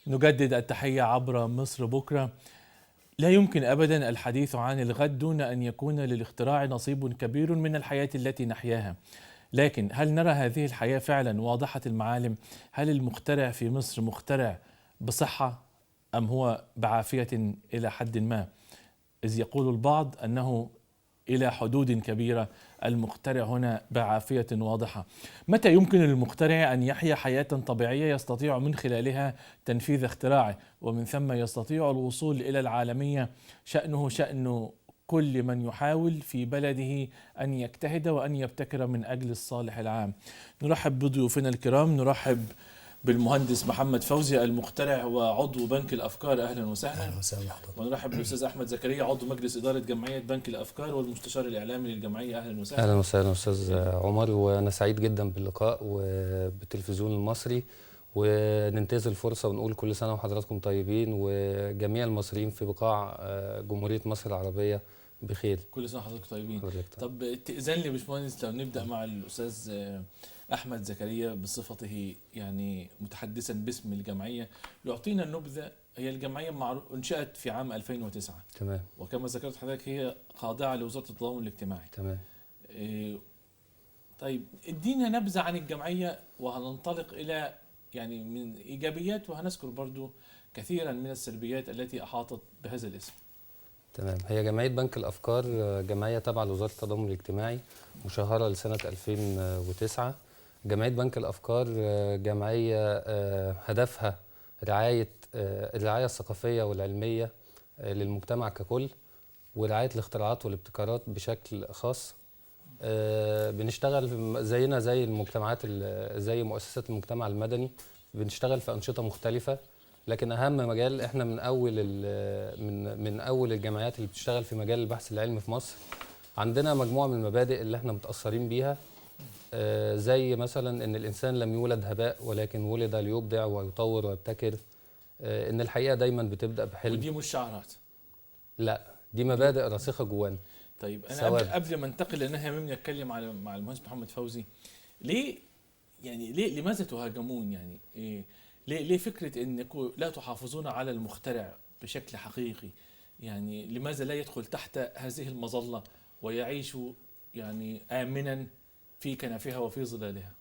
نجدد التحية عبر مصر بكرة. لا يمكن أبدا الحديث عن الغد دون أن يكون للاختراع نصيب كبير من الحياة التي نحياها. لكن هل نرى هذه الحياة فعلا واضحة المعالم؟ هل المخترع في مصر مخترع بصحة أم هو بعافية إلى حد ما؟ إذ يقول البعض أنه إلى حدود كبيرة المخترع هنا بعافية واضحة. متى يمكن للمخترع أن يحيا حياة طبيعية يستطيع من خلالها تنفيذ اختراعه، ومن ثم يستطيع الوصول إلى العالمية؟ شأنه شأن كل من يحاول في بلده أن يجتهد وأن يبتكر من أجل الصالح العام. نرحب بضيوفنا الكرام، نرحب بالمهندس محمد فوزي المخترع وعضو بنك الأفكار، أهلا وسهلا. اهلا وسهلا بحضرتك. ونرحب بالأستاذ أحمد زكريا عضو مجلس إدارة جمعية بنك الأفكار والمستشار الإعلامي للجمعية، أهلا وسهلا. اهلا وسهلا استاذ عمر، وانا سعيد جدا باللقاء وبالتلفزيون المصري، وننتهز الفرصه ونقول كل سنه وحضراتكم طيبين وجميع المصريين في بقاع جمهوريه مصر العربيه بخير. كل سنة وحضرتك طيبين. حضرتك طب تأذن لي باشمهندس لو نبدأ مع الأستاذ أحمد زكريا بصفته يعني متحدثا باسم الجمعية، يعطينا النبذة. هي الجمعية انشأت في عام 2009، تمام. وكما ذكرت حضرتك هي خاضعة لوزارة التضامن الاجتماعي. تمام. طيب ادينا نبذة عن الجمعية، وهننطلق إلى يعني من إيجابيات، وهنذكر برضو كثيرا من السلبيات التي أحاطت بهذا الاسم. تمام. هي جمعيه بنك الافكار جمعيه تابعه لوزاره التضامن الاجتماعي، مشهره لسنه 2009. جمعيه بنك الافكار جمعيه هدفها الرعايه الثقافيه والعلميه للمجتمع ككل، ورعايه الاختراعات والابتكارات بشكل خاص. بنشتغل زينا زي المجتمعات، زي مؤسسات المجتمع المدني، بنشتغل في أنشطة مختلفة. لكن أهم مجال احنا من أول الجمعيات اللي بتشتغل في مجال البحث العلمي في مصر. عندنا مجموعة من المبادئ اللي احنا متأثرين بيها، زي مثلا إن الإنسان لم يولد هباء ولكن ولد ليبدع ويطور ويبتكر. إن الحقيقة دايما بتبدأ بحلم. ودي مش شعارات، لا، دي مبادئ راسخة جوانا. طيب انا قبل ما انتقل، لان احنا نتكلم مع المهندس محمد فوزي، ليه يعني لماذا تهاجمون؟ يعني إيه ليه فكره انكم لا تحافظون على المخترع بشكل حقيقي؟ يعني لماذا لا يدخل تحت هذه المظله ويعيش يعني امنا في كنفها وفي ظلالها؟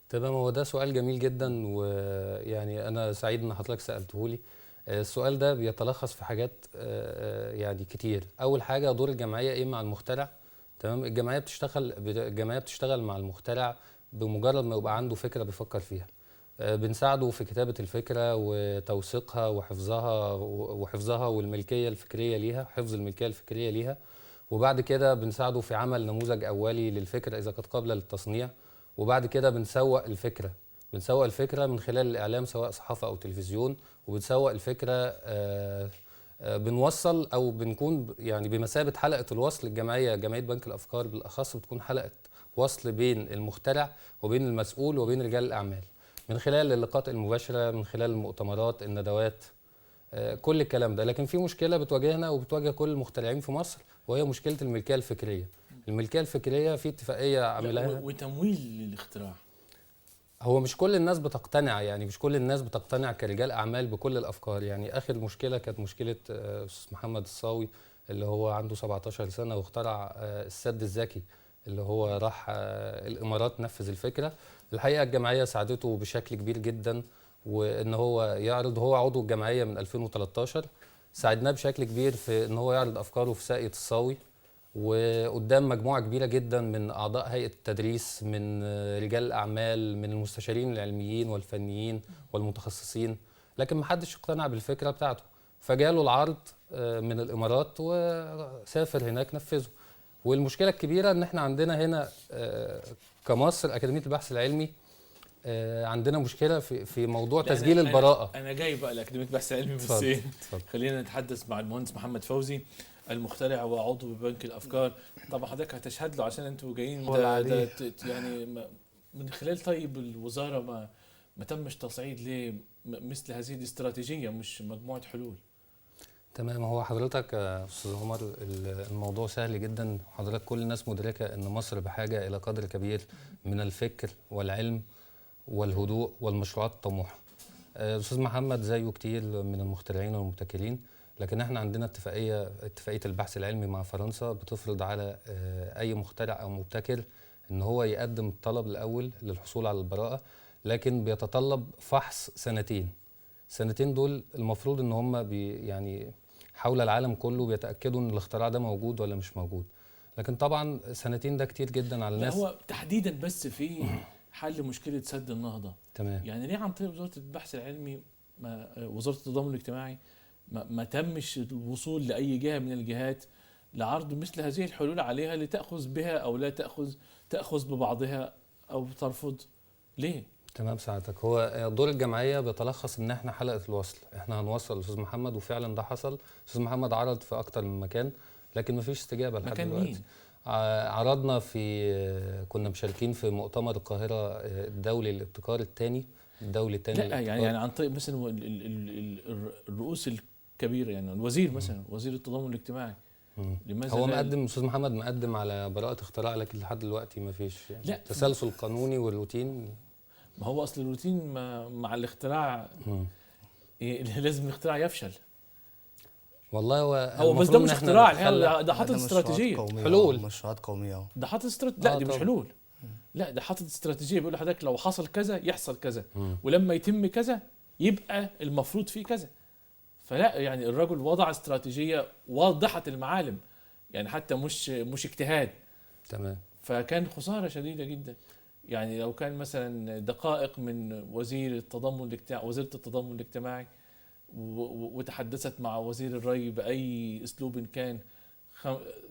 تمام. هو ده سؤال جميل جدا، ويعني انا سعيد ان حضرتك سالته لي. السؤال ده بيتلخص في حاجات يعني كتير. اول حاجه، دور الجمعيه ايه مع المخترع؟ تمام. الجمعيه بتشتغل مع المخترع بمجرد ما يبقى عنده فكره بيفكر فيها. بنساعده في كتابه الفكره وتوثيقها وحفظها والملكيه الفكريه ليها، حفظ الملكيه الفكريه ليها. وبعد كده بنساعده في عمل نموذج اولي للفكره اذا كانت قابله للتصنيع. وبعد كده بنسوق الفكرة من خلال الإعلام، سواء صحافة أو تلفزيون. وبنسوق الفكرة، بنوصل أو بنكون يعني بمثابة حلقة الوصل. جمعية بنك الأفكار بالأخص بتكون حلقة وصل بين المخترع وبين المسؤول وبين رجال الأعمال، من خلال اللقاءات المباشرة، من خلال المؤتمرات، الندوات، كل الكلام ده. لكن في مشكلة بتواجهنا وبتواجه كل المخترعين في مصر، وهي مشكلة الملكية الفكرية. الملكية الفكرية في اتفاقية عاملاها وتمويل للاختراع. هو مش كل الناس بتقتنع، يعني مش كل الناس بتقتنع كرجال أعمال بكل الأفكار. يعني آخر مشكلة كانت مشكلة أستاذ محمد الصاوي، اللي هو عنده 17 سنة واخترع السد الذكي، اللي هو راح الإمارات نفذ الفكرة. الحقيقة الجمعية ساعدته بشكل كبير جدا، وإن هو يعرض. هو عضو الجمعية من 2013، ساعدناه بشكل كبير في إن هو يعرض أفكاره في ساقية الصاوي، وقدام مجموعة كبيرة جدا من أعضاء هيئة التدريس، من رجال الأعمال، من المستشارين العلميين والفنيين والمتخصصين. لكن محدش اقتنع بالفكرة بتاعته، فجاله العرض من الإمارات وسافر هناك نفذه. والمشكلة الكبيرة إن احنا عندنا هنا كمصر أكاديمية البحث العلمي عندنا مشكلة في موضوع تسجيل البراءة. أنا جاي بقى لأكاديمية البحث العلمي، بس خلينا نتحدث مع المهندس محمد فوزي المخترع وعضو ببنك الافكار. طبعا حضرتك هتشهد له عشان انتوا جايين ده يعني من خلال. طيب الوزاره ما تمش تصعيد ليه مثل هذه الاستراتيجيه، مش مجموعه حلول؟ تمام. هو حضرتك يا استاذ عمر الموضوع سهل جدا. حضرتك كل الناس مدركه ان مصر بحاجه الى قدر كبير من الفكر والعلم والهدوء والمشروعات الطموحه. الاستاذ محمد زيه كتير من المخترعين والمبتكرين، لكن احنا عندنا اتفاقيه البحث العلمي مع فرنسا بتفرض على اي مخترع او مبتكر ان هو يقدم الطلب الاول للحصول على البراءه، لكن بيتطلب فحص سنتين دول المفروض ان هم يعني حول العالم كله بيتاكدوا ان الاختراع ده موجود ولا مش موجود. لكن طبعا سنتين ده كتير جدا على الناس. هو تحديدا بس في حل مشكله سد النهضه، تمام. يعني ليه عن طريق وزاره البحث العلمي وزاره التضامن الاجتماعي ما تمش الوصول لاي جهه من الجهات لعرض مثل هذه الحلول عليها لتاخذ بها او لا تاخذ ببعضها او ترفض؟ ليه؟ تمام ساعتك. هو دور الجمعيه بيتلخص ان احنا حلقه الوصل، احنا هنوصل الاستاذ محمد، وفعلا ده حصل. الاستاذ محمد عرض في اكتر من مكان لكن مفيش استجابه لحد دلوقتي. مين؟ عرضنا كنا مشاركين في مؤتمر القاهره الدولي للابتكار الثاني لا يعني عن طريق مثلا الرؤوس الكبيره، يعني الوزير مثلا وزير التضامن الاجتماعي. لماذا هو مقدم، استاذ محمد مقدم على براءه اختراع لكن لحد دلوقتي ما فيش يعني تسلسل قانوني والروتين. ما هو اصل الروتين مع الاختراع لازم الاختراع يفشل. والله هو بس ده مش اختراع، ده حاطط استراتيجيه حلول، مشروعات قوميه. ده حاطط لا دي مش حلول، لا ده حاطط استراتيجيه بيقول لحضرتك لو حصل كذا يحصل كذا، ولما يتم كذا يبقى المفروض فيه كذا. فلا يعني الرجل وضع استراتيجيه واضحه المعالم، يعني حتى مش اجتهاد. تمام. فكان خساره شديده جدا. يعني لو كان مثلا دقائق من وزيرة التضامن الاجتماعي وتحدثت مع وزير الري بأي أسلوب كان،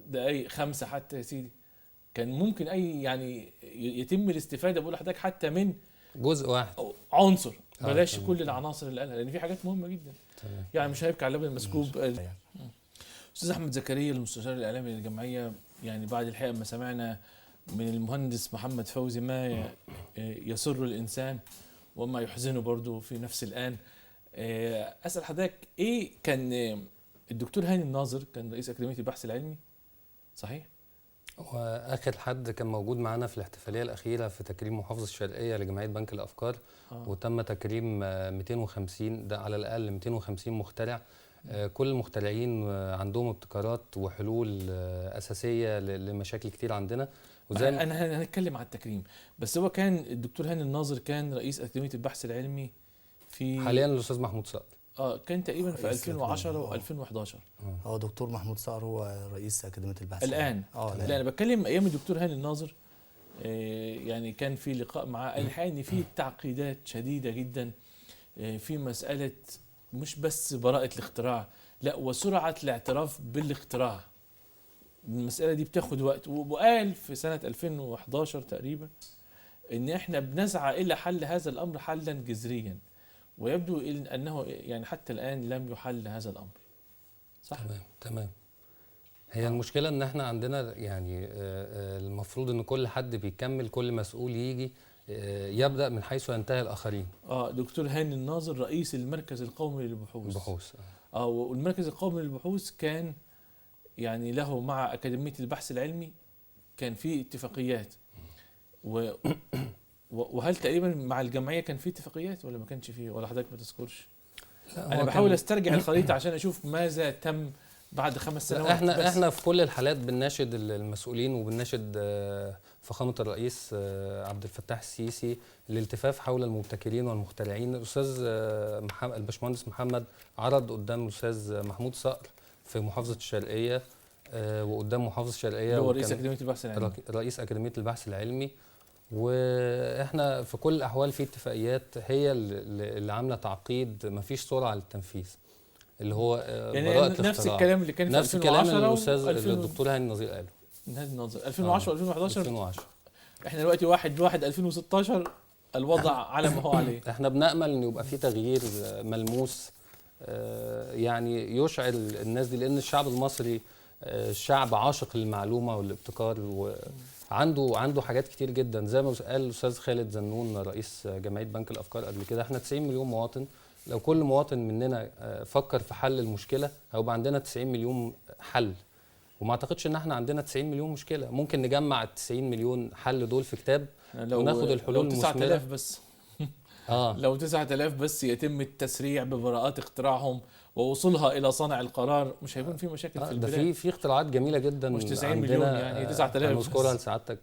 دقايق 5 حتى يا سيدي، كان ممكن أي يعني يتم الاستفادة بقول لحضرتك حتى من جزء واحد، عنصر، بلاش كل العناصر اللي قالها، لأن في حاجات مهمة جدا. تمام. يعني مش هيبكي على اللبن المسكوب. أستاذ أحمد زكريا المستشار الإعلامي للجمعية، يعني بعد الحقيقة ما سمعنا من المهندس محمد فوزي ما يسر الإنسان وما يحزنه برضو في نفس الآن، أسأل حضرتك إيه كان الدكتور هاني الناظر كان رئيس أكاديمية البحث العلمي صحيح؟ وآخر حد كان موجود معنا في الاحتفالية الأخيرة في تكريم محافظة الشرقية لجمعية بنك الأفكار، وتم تكريم 250، ده على الأقل 250 مخترع. كل المخترعين عندهم ابتكارات وحلول أساسية لمشاكل كتير عندنا. أنا هنتكلم على التكريم، بس هو كان الدكتور هاني الناظر كان رئيس أكاديمية البحث العلمي في حاليا الأستاذ محمود صقر. كان تقريبا في 2010 و2011. هو دكتور محمود صقر هو رئيس أكاديمية البحث الآن. لا أنا بتكلم أيام الدكتور هاني الناظر، يعني كان في لقاء معاه قال الحقيقة إن في تعقيدات شديدة جدا في مسألة مش بس براءة الاختراع، لا وسرعة الاعتراف بالاختراع. المسألة دي بتاخد وقت، وقال في سنة 2011 تقريبا إن إحنا بنسعى إلى حل هذا الأمر حلا جذريا، ويبدو أنه يعني حتى الآن لم يحل هذا الأمر. صح؟ تمام. هي المشكلة إن إحنا عندنا يعني المفروض إن كل حد بيكمل، كل مسؤول يجي يبدأ من حيث ينتهي الآخرين. دكتور هاني الناظر رئيس المركز القومي للبحوث. والمركز القومي للبحوث كان يعني له مع أكاديمية البحث العلمي كان في اتفاقيات، وهل تقريبا مع الجمعية كان في اتفاقيات ولا ما كانش فيه، ولا حضرتك ما تذكرش؟ أنا بحاول أسترجع الخريطة عشان أشوف ماذا تم بعد 5 سنوات. احنا في كل الحالات بنناشد المسؤولين وبنناشد فخامة الرئيس عبد الفتاح السيسي الالتفاف حول المبتكرين والمخترعين. الأستاذ الباشمهندس محمد عرض قدام الأستاذ محمود صقر في محافظة الشرقية، وقدام محافظة الشرقية هو رئيس أكاديمية البحث العلمي. رئيس أكاديمية البحث العلمي. واحنا في كل الأحوال في اتفاقيات هي اللي عاملة تعقيد، مفيش سرعة للتنفيذ، اللي هو يعني نفس الكلام اللي كان في 2010، نفس الكلام اللي الأستاذ الدكتور هاني الناظر قاله. هاني الناظر 2010 و2011. احنا دلوقتي 1/1/2016 الوضع على ما هو عليه. احنا بنأمل ان يبقى في تغيير ملموس يعني يشعر الناس دي، لان الشعب المصري شعب عاشق للمعلومه والابتكار، وعنده حاجات كتير جدا. زي ما قال الاستاذ خالد زنون رئيس جمعيه بنك الافكار قبل كده، احنا 90 مليون مواطن، لو كل مواطن مننا فكر في حل المشكله هيبقى عندنا 90 مليون حل. وما اعتقدش ان احنا عندنا 90 مليون مشكله، ممكن نجمع ال 90 مليون حل دول في كتاب وناخد الحلول المثمره. 9000 بس لو 9000 بس يتم التسريع ببراءات اختراعهم ووصولها الى صانع القرار، مش هيكون في مشاكل في ده البلاد. في اختراعات جميله جدا مش 90 عندنا، مليون يعني 9000 هنذكرها بس. لسعادتك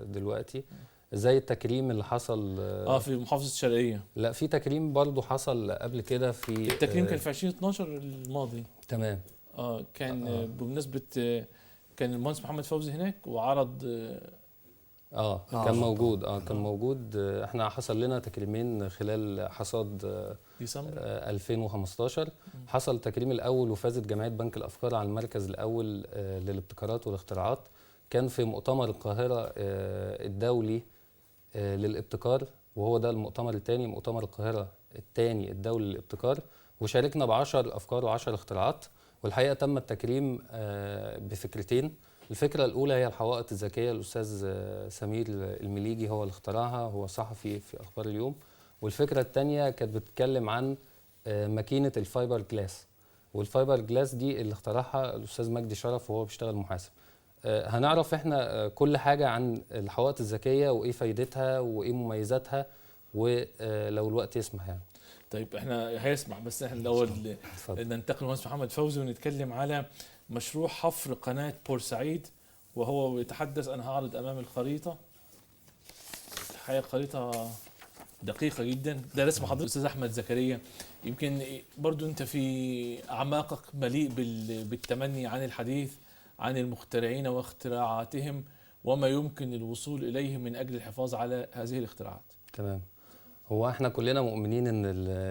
دلوقتي، زي التكريم اللي حصل في محافظه الشرقيه. لا، في تكريم برضو حصل قبل كده في التكريم كان في 2012 الماضي. تمام. كان بمناسبه كان المهندس محمد فوزي هناك وعرض. كان موجود كان موجود. احنا حصل لنا تكريمين خلال حصاد ديسمبر 2015. حصل تكريم الاول وفازت جمعيه بنك الافكار على المركز الاول للابتكارات والاختراعات. كان في مؤتمر القاهره الدولي للابتكار، وهو ده المؤتمر الثاني، مؤتمر القاهره الثاني الدولي للابتكار، وشاركنا ب10 افكار و10 اختراعات. والحقيقه تم التكريم بفكرتين. الفكرة الأولى هي الحوائط الذكية، الأستاذ سمير المليجي هو اللي اخترعها، هو صحفي في أخبار اليوم. والفكرة الثانية كانت بتتكلم عن ماكينة الفايبر جلاس، والفايبر جلاس دي اللي اخترعها الأستاذ مجدي شرف وهو بيشتغل محاسب. هنعرف احنا كل حاجة عن الحوائط الذكية وإيه فايدتها وإيه مميزاتها، ولو الوقت يسمح يعني. طيب احنا هيسمع، بس احنا الأول ننتقل للمهندس محمد فوزي ونتكلم على مشروع حفر قناة بورسعيد، وهو يتحدث. أنا هعرض أمام الخريطة. الحقيقة خريطة دقيقة جدا. ده رسم حضرتك أستاذ أحمد زكريا. يمكن برضو أنت في أعماقك مليء بالتمني عن الحديث عن المخترعين واختراعاتهم وما يمكن الوصول إليه من أجل الحفاظ على هذه الاختراعات. تمام. هو احنا كلنا مؤمنين ان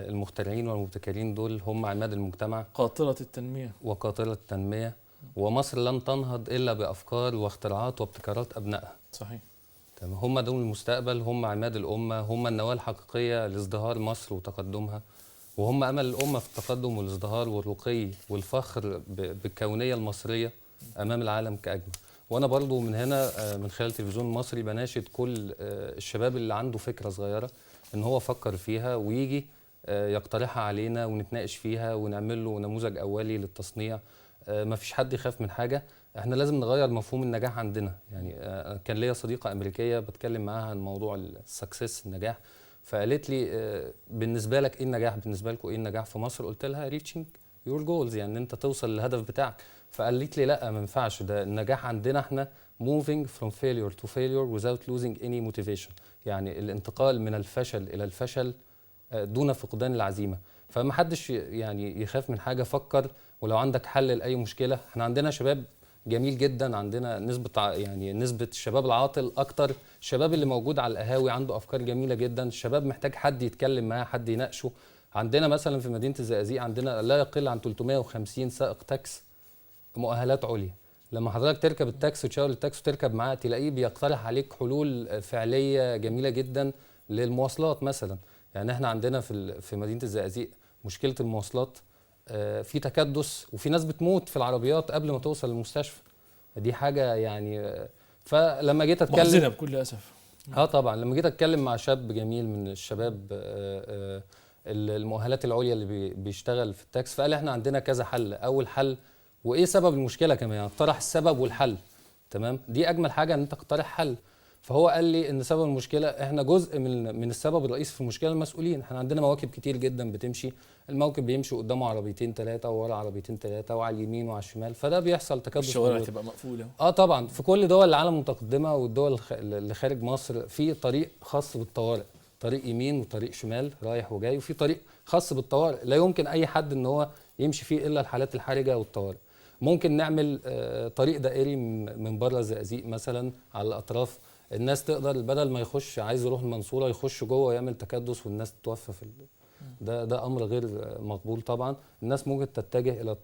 المخترعين والمبتكرين دول هم عماد المجتمع، قاطرة التنمية وقاطرة التنمية، ومصر لن تنهض الا بافكار واختراعات وابتكارات ابنائها. صحيح. تمام. هم دول المستقبل، هم عماد الامه، هم النواه الحقيقيه لازدهار مصر وتقدمها، وهم امل الامه في التقدم والازدهار والرقي والفخر بالكونيه المصريه امام العالم كاجمل. وانا برضو من هنا من خلال التلفزيون المصري بناشد كل الشباب اللي عنده فكره صغيره ان هو فكر فيها ويجي يقترحها علينا ونتناقش فيها ونعمل له نموذج اولي للتصنيع. ما فيش حد يخاف من حاجه. احنا لازم نغير مفهوم النجاح عندنا. يعني كان ليا صديقه امريكيه بتكلم معاها عن موضوع السكسس، النجاح، فقالت لي بالنسبه لك ايه النجاح، بالنسبه لكم ايه النجاح في مصر؟ قلت لها ريتشنج يور جولز، يعني انت توصل للهدف بتاعك. فقالت لي لا ما ينفعش، ده النجاح عندنا احنا moving from failure to failure without losing any motivation، يعني الانتقال من الفشل الى الفشل دون فقدان العزيمه. فما حدش يعني يخاف من حاجه، فكر، ولو عندك حل لاي مشكله. احنا عندنا شباب جميل جدا، عندنا نسبه الشباب العاطل اكتر، الشباب اللي موجود على القهاوي عنده افكار جميله جدا، الشباب محتاج حد يتكلم معاه، حد يناقشه. عندنا مثلا في مدينه الزقازيق عندنا لا يقل عن 350 سائق تاكس مؤهلات عليا. لما حضرتك تركب التاكسي وتشاور التاكسي وتركب معاه تلاقيه بيقترح عليك حلول فعليه جميله جدا للمواصلات مثلا. يعني احنا عندنا في مدينه الزقازيق مشكله المواصلات، في تكدس وفي ناس بتموت في العربيات قبل ما توصل المستشفى. دي حاجه يعني فلما جيت اتكلم محزنة بكل اسف. طبعا لما جيت اتكلم مع شاب جميل من الشباب المؤهلات العليا اللي بيشتغل في التاكس، فقال احنا عندنا كذا حل. اول حل وايه سبب المشكله كمان، يعني اقترح السبب والحل. تمام، دي اجمل حاجه ان انت تقترح حل. فهو قال لي ان سبب المشكله احنا جزء من السبب الرئيسي في المشكله المسؤولين. احنا عندنا مواكب كتير جدا بتمشي، الموكب بيمشي قدامه عربيتين ثلاثه وورا عربيتين ثلاثه وعلى اليمين وعلى الشمال، فده بيحصل تكدس. الشوارع تبقى مقفوله. طبعا في كل دول العالم المتقدمه والدول اللي خارج مصر في طريق خاص بالطوارئ، طريق يمين وطريق شمال رايح وجاي، وفي طريق خاص بالطوارئ لا يمكن اي حد ان هو يمشي فيه الا الحالات الحرجه والطوارئ. ممكن نعمل طريق دائري من بره الزقازيق مثلا على الاطراف، الناس تقدر بدل ما يخش عايز يروح المنصوره يخش جوه ويعمل تكدس والناس تتوفى في ده امر غير مقبول طبعا. الناس ممكن تتجه الى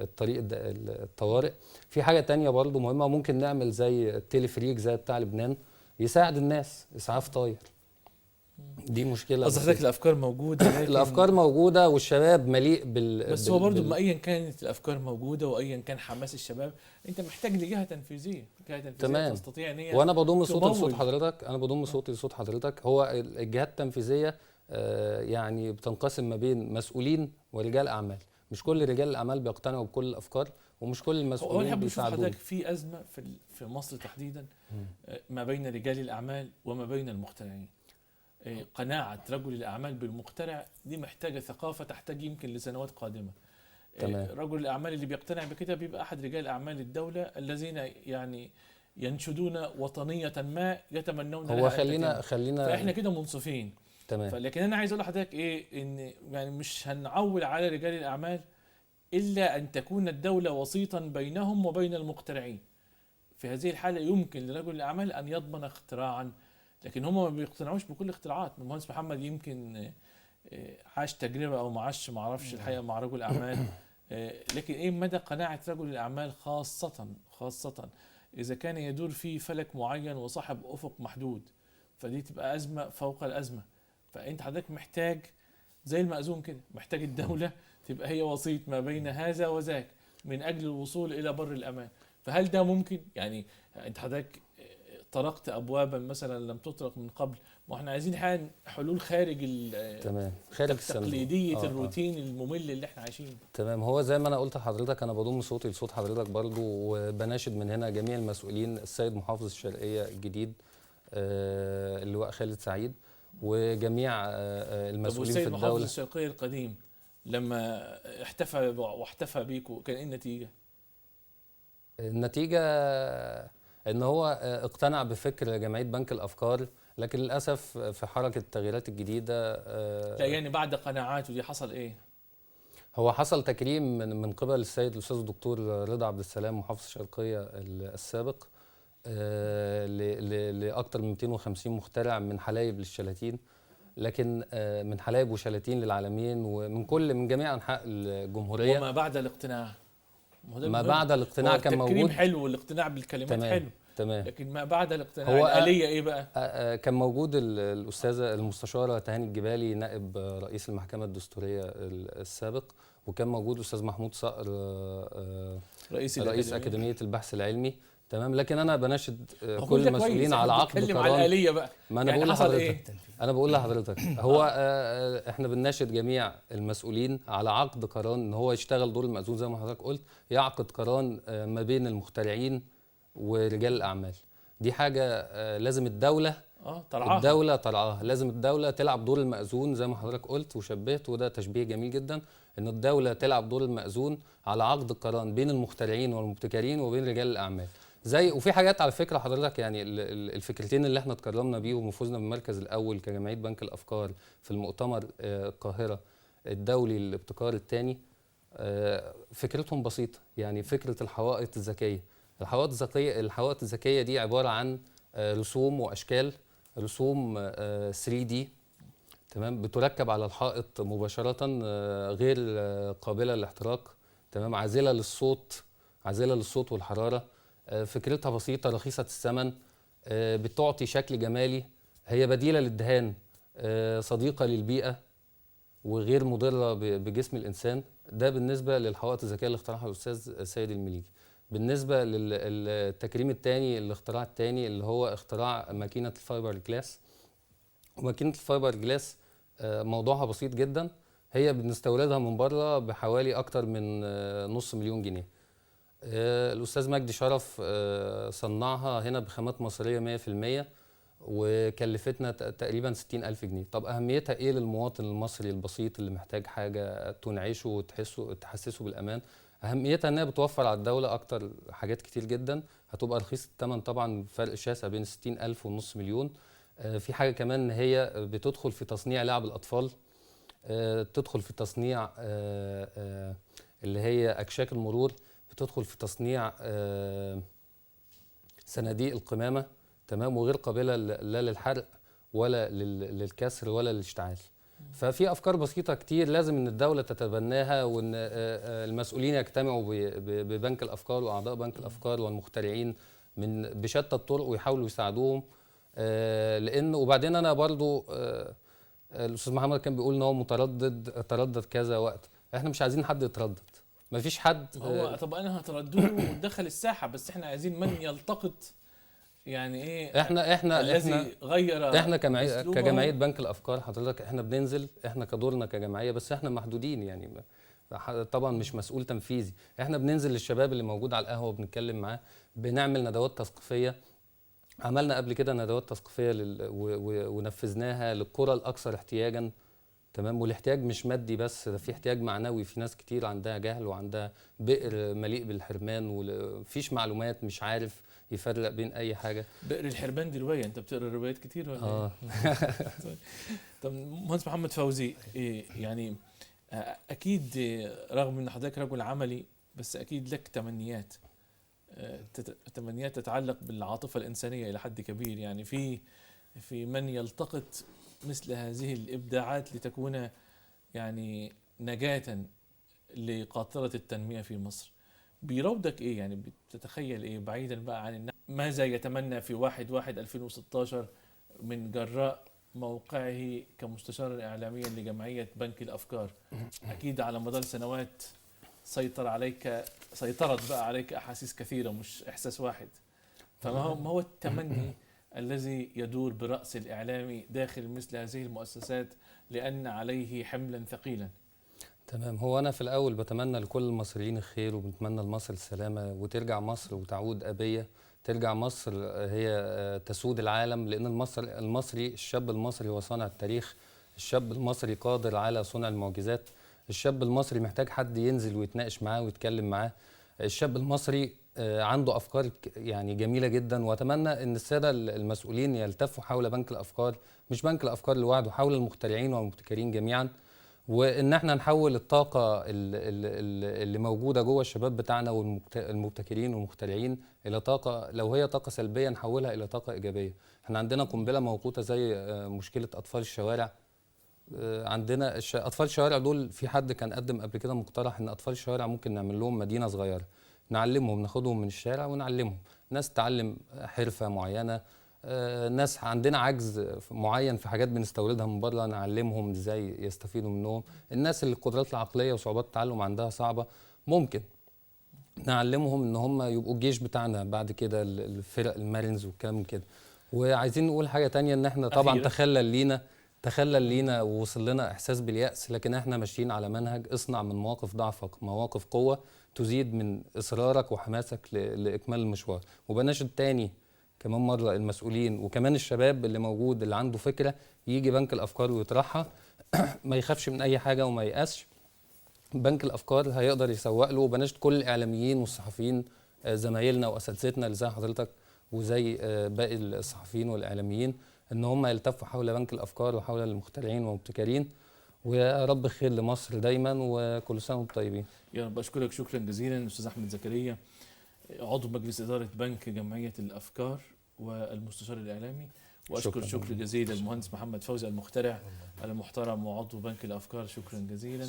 الطريق الطوارئ. في حاجه تانية برضو مهمه، ممكن نعمل زي التليفريك زي بتاع لبنان يساعد الناس اسعاف طاير. دي مشكله. قصدك حضرتك الافكار موجوده لكن الافكار موجوده والشباب مليء بس هو برضو ايا كانت الافكار موجوده وايا كان حماس الشباب، انت محتاج لجهه تنفيذيه، تمام. تستطيع ان هي وانا بضم صوتي لصوت حضرتك، صوتي لصوت حضرتك. هو الجهات التنفيذيه يعني بتنقسم ما بين مسؤولين ورجال اعمال. مش كل رجال الاعمال بيقتنعوا بكل الافكار، ومش كل المسؤولين بيساعدونا. حضرتك في ازمه في مصر تحديدا ما بين رجال الاعمال وما بين المخترعين. قناعة رجل الأعمال بالمخترع دي محتاجة ثقافة تحتاج يمكن لسنوات قادمة. تمام. رجل الأعمال اللي بيقتنع بكده بيبقى أحد رجال أعمال الدولة الذين يعني ينشدون وطنية ما يتمنون هو لها أن خلينا تتم. فإحنا كده منصفين. تمام. لكن أنا عايز أقول لحضرتك إيه، إن يعني مش هنعول على رجال الأعمال إلا أن تكون الدولة وسيطا بينهم وبين المخترعين. في هذه الحالة يمكن لرجل الأعمال أن يضمن اختراعا، لكن هم ما بيقتنعوش بكل اختراعات. المهندس محمد يمكن عاش تجربة أو ما عاش، ما أعرفش الحقيقة، مع رجل أعمال. لكن إيه مدى قناعة رجل الأعمال، خاصة إذا كان يدور في فلك معين وصاحب أفق محدود، فدي تبقى أزمة فوق الأزمة. فأنت حضرتك محتاج زي المأذون كده، محتاج الدولة تبقى هي وسيط ما بين هذا وذاك من أجل الوصول إلى بر الأمان. فهل ده ممكن؟ يعني أنت حضرتك طرقت أبوابا مثلا لم تطرق من قبل، ما احنا عايزين حلول خارج تمام، خارج تقليدية الروتين الممل اللي احنا عايشينه. تمام. هو زي ما انا قلت لحضرتك، انا بضم صوتي لصوت حضرتك برضو، وبناشد من هنا جميع المسؤولين، السيد محافظ الشرقية الجديد اللواء خالد سعيد، وجميع المسؤولين في الدولة. محافظ الشرقية القديم لما احتفى بيكوا كان ايه النتيجة؟ النتيجة ان هو اقتنع بفكر جمعية بنك الافكار، لكن للاسف في حركة التغييرات الجديدة لا يعني بعد قناعاته دي حصل ايه؟ هو حصل تكريم من قبل السيد الاستاذ الدكتور رضا عبد السلام محافظ الشرقية السابق لاكثر من 250 مخترع من حلايب للشلاتين، لكن من حلايب وشلاتين للعالمين، من جميع انحاء الجمهورية. وما بعد الاقتناع، ما بعد الاقتناع كان موجود. التكريم حلو والاقتناع بالكلمات تمام. حلو، تمام. لكن ما بعد الاقتناع هو الآلية ايه بقى؟ كان موجود الأستاذة المستشارة تهاني الجبالي نائب رئيس المحكمة الدستورية السابق، وكان موجود الأستاذ محمود صقر رئيس أكاديمية البحث العلمي. تمام. لكن أنا بناشد كل المسؤولين على عقد قران. على الآلية بقى. ما أنا يعني بقول حصل لحضرتك إيه؟ أنا بقول لحضرتك هو إحنا بنناشد جميع المسؤولين على عقد قران، إن هو يشتغل دور المأذون زي ما حضرتك قلت، يعقد قران ما بين المخترعين ورجال الأعمال. دي حاجة لازم الدولة ترعاها. لازم الدولة تلعب دور المأذون زي ما حضرتك قلت وشبهت، وده تشبيه جميل جدا، إن الدولة تلعب دور المأذون على عقد القران بين المخترعين والمبتكرين وبين رجال الأعمال. وفي حاجات على فكرة حضرتك، يعني الفكرتين اللي احنا اتكرمنا بيهم وفوزنا بالمركز الأول كجمعية بنك الأفكار في المؤتمر القاهرة الدولي للابتكار الثاني، فكرتهم بسيطة. يعني فكرة الحوائط الذكية. الحوائط الذكية دي عبارة عن رسوم وأشكال، رسوم 3D، تمام، بتركب على الحائط مباشرة، غير قابلة للاحتراق، تمام، عازلة للصوت والحرارة. فكرتها بسيطة، رخيصة الثمن، بتعطي شكل جمالي، هي بديلة للدهان، صديقة للبيئة وغير مضرة بجسم الإنسان. ده بالنسبة للحوائط الذكية اللي اخترعها الأستاذ سيد المليجي. بالنسبة للتكريم الثاني، الاختراع الثاني اللي هو اختراع ماكينة الفايبر جلاس. وماكينة الفايبر جلاس موضوعها بسيط جدا، هي بنستوردها من بره بحوالي أكتر من $500,000 جنيه. الأستاذ مجدي شرف صنعها هنا بخامات مصرية 100%، وكلفتنا تقريبا 60,000 جنيه. طب أهميتها إيه للمواطن المصري البسيط اللي محتاج حاجة تنعشه وتحسسه بالأمان؟ أهميتها إنها بتوفر على الدولة أكتر حاجات كتير جدا، هتبقى رخيص الثمن طبعا، فرق شاسع بين 60,000 ونص مليون. في حاجة كمان إن هي بتدخل في تصنيع لعب الأطفال، تدخل في تصنيع اللي هي أكشاك المرور، بتدخل في تصنيع صناديق القمامة، تمام، وغير قابلة لا للحرق ولا للكسر ولا للاشتعال. ففي أفكار بسيطة كتير لازم إن الدولة تتبناها، وإن المسؤولين يجتمعوا ببنك الأفكار وأعضاء بنك الأفكار والمخترعين بشتى الطرق ويحاولوا يساعدوهم. وبعدين أنا برضو الأستاذ محمد كان بيقول إن هو تردد كذا وقت. إحنا مش عايزين حد يتردد، مفيش حد. هو طب أنا هتردده ودخل الساحة، بس إحنا عايزين من يلتقط. يعني ايه الذي غير احنا كجمعيه بنك الافكار حضرتك، احنا بننزل، احنا كدورنا كجمعيه، بس احنا محدودين، يعني طبعا مش مسؤول تنفيذي. احنا بننزل للشباب اللي موجود على القهوه وبنتكلم معاه، بنعمل ندوات تثقيفيه عملنا قبل كده ندوات تثقيفيه ونفذناها للقرى الاكثر احتياجا. تمام. والاحتياج مش مادي بس، ده في احتياج معنوي. في ناس كتير عندها جهل وعندها بئر مليء بالحرمان ومفيش معلومات، مش عارف يفرق بين اي حاجه. بئر الحرمان دي روايه، انت بتقرا روايات كتير ولا اه طب مهندس محمد فوزي، يعني اكيد رغم ان حضرتك رجل عملي بس اكيد لك تمنيات، تمنيات تتعلق بالعاطفه الانسانيه الى حد كبير. يعني في من يلتقط مثل هذه الابداعات لتكون يعني نجاة لقاطرة التنمية في مصر، بيراودك ايه؟ يعني بتتخيل ايه بعيدا بقى عن ماذا يتمنى في 1/1/2016 من جراء موقعه كمستشارا اعلاميا لجمعية بنك الافكار؟ اكيد على مدار سنوات سيطرت بقى عليك احاسيس كثيرة مش احساس واحد. ما هو التمني الذي يدور برأس الإعلامي داخل مثل هذه المؤسسات لأن عليه حملا ثقيلا؟ تمام. هو أنا في الأول بتمنى لكل المصريين الخير، وبنتمنى لمصر السلامة، وترجع مصر وتعود أبية. ترجع مصر هي تسود العالم، لأن المصري الشاب المصري هو صانع التاريخ. الشاب المصري قادر على صنع المعجزات. الشاب المصري محتاج حد ينزل ويتناقش معاه ويتكلم معاه. الشاب المصري عنده أفكار يعني جميلة جدا، وأتمنى أن السادة المسؤولين يلتفوا حول بنك الأفكار، مش بنك الأفكار لوحده، حول المخترعين والمبتكرين جميعا، وان احنا نحول الطاقه اللي موجوده جوه الشباب بتاعنا والمبتكرين والمخترعين الى طاقه، لو هي طاقه سلبيه نحولها الى طاقه ايجابيه. احنا عندنا قنبله موقوته زي مشكله اطفال الشوارع. عندنا اطفال الشوارع دول، في حد كان قدم قبل كده مقترح ان اطفال الشوارع ممكن نعمل لهم مدينه صغيره، نعلمهم، ناخدهم من الشارع ونعلمهم. ناس تعلم حرفه معينه، ناس عندنا عجز معين في حاجات بنستوردها من بره، نعلمهم ازاي يستفيدوا منهم. الناس اللي القدرات العقليه وصعوبات التعلم عندها صعبه، ممكن نعلمهم ان هم يبقوا الجيش بتاعنا بعد كده، الفرق المارينز والكلام من كده. وعايزين نقول حاجه تانية، ان احنا طبعا تخلل لينا ووصل لنا احساس باليأس، لكن احنا ماشيين على منهج اصنع من مواقف ضعفك مواقف قوه تزيد من اصرارك وحماسك لاكمال المشوار. وبناشد تاني كمان مرة المسؤولين وكمان الشباب اللي موجود اللي عنده فكرة يجي بنك الأفكار ويطرحها ما يخافش من أي حاجة وما ييأسش. بنك الأفكار هيقدر يسوق له. وبناشد كل الإعلاميين والصحفيين زمايلنا وأساتذتنا اللي زي حضرتك وزي باقي الصحفيين والإعلاميين إن هم يلتفوا حول بنك الأفكار وحول المخترعين والمبتكرين. ويا رب خير لمصر دايما، وكل سنة وانتم طيبين. يا رب. أشكرك شكرا جزيلا أستاذ أحمد زكريا، عضو مجلس إدارة بنك جمعية الأفكار والمستشار الإعلامي. وأشكر شكر جزيلا المهندس محمد فوزي المخترع المحترم وعضو بنك الأفكار. شكرا جزيلا.